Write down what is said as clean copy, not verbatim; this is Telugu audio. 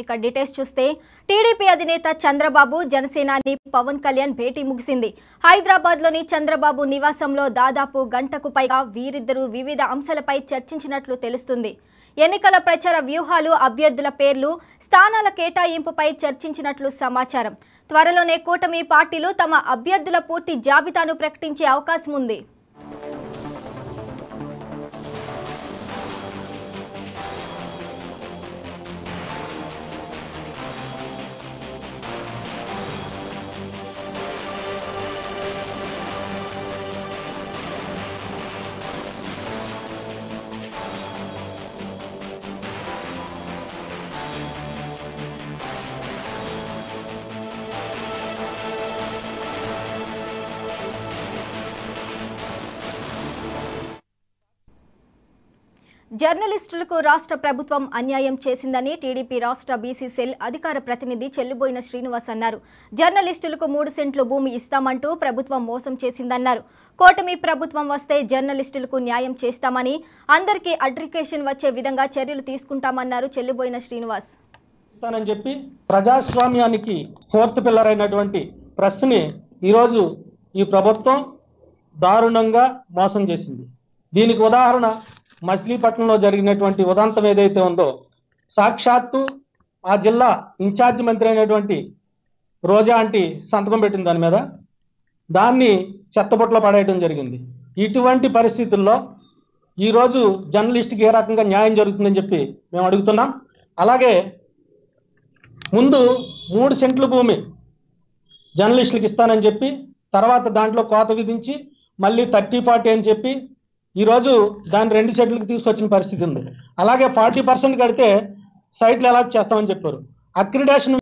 ఇక డీటెయిల్స్ చూస్తే టీడీపీ అధినేత చంద్రబాబు జనసేనాని పవన్ కళ్యాణ్ భేటీ ముగిసింది. హైదరాబాద్లోని చంద్రబాబు నివాసంలో దాదాపు గంటకు పైగా వీరిద్దరూ వివిధ అంశాలపై చర్చించినట్లు తెలుస్తుంది. ఎన్నికల ప్రచార వ్యూహాలు, అభ్యర్థుల పేర్లు, స్థానాల కేటాయింపుపై చర్చించినట్లు సమాచారం. త్వరలోనే కూటమి పార్టీలు తమ అభ్యర్థుల పూర్తి జాబితాను ప్రకటించే అవకాశం ఉంది. జర్నలిస్టులకు రాష్ట్ర ప్రభుత్వం అన్యాయం చేసిందని టీడీపీ రాష్ట్ర బీసీ సెల్ అధికార ప్రతినిధి చెల్లుబోయిన శ్రీనివాస్ అన్నారు. జర్నలిస్టులకు 3 సెంట్లు భూమి ఇస్తామంటూ ప్రభుత్వం మోసం చేసిందన్నారు. కూటమి ప్రభుత్వం వస్తే జర్నలిస్టులకు న్యాయం చేస్తామని, అందరికీ అడ్రికేషన్ వచ్చే విధంగా చర్యలు తీసుకుంటామన్నారు చెల్లుబోయిన శ్రీనివాస్. చెప్పి ప్రజాస్వామ్యానికి ఫోర్త్ పిల్లర్ అయినటువంటి ప్రెస్ని ఈరోజు ఈ ప్రభుత్వం దారుణంగా మోసం చేసింది. దీనికి ఉదాహరణ మచిలీపట్నంలో జరిగినటువంటి ఉదంతం ఏదైతే ఉందో, సాక్షాత్తు ఆ జిల్లా ఇన్ఛార్జ్ మంత్రి అయినటువంటి రోజా ఆంటీ సంతకం పెట్టింది దాని మీద, దాన్ని చెత్తబుట్టలో పడేయడం జరిగింది. ఇటువంటి పరిస్థితుల్లో ఈరోజు జర్నలిస్ట్కి ఏ రకంగా న్యాయం జరుగుతుందని చెప్పి మేము అడుగుతున్నాం. అలాగే ముందు 3 సెంట్ల భూమి జర్నలిస్టులకు ఇస్తానని చెప్పి, తర్వాత దాంట్లో కోత విధించి మళ్ళీ 30-40 అని చెప్పి ఈరోజు దాన్ని 2 సెంట్లకు తీసుకొచ్చిన పరిస్థితి ఉంది. అలాగే 40% కడితే సైట్లు అలాట్ చేస్తామని చెప్పారు. అక్రిడేషన్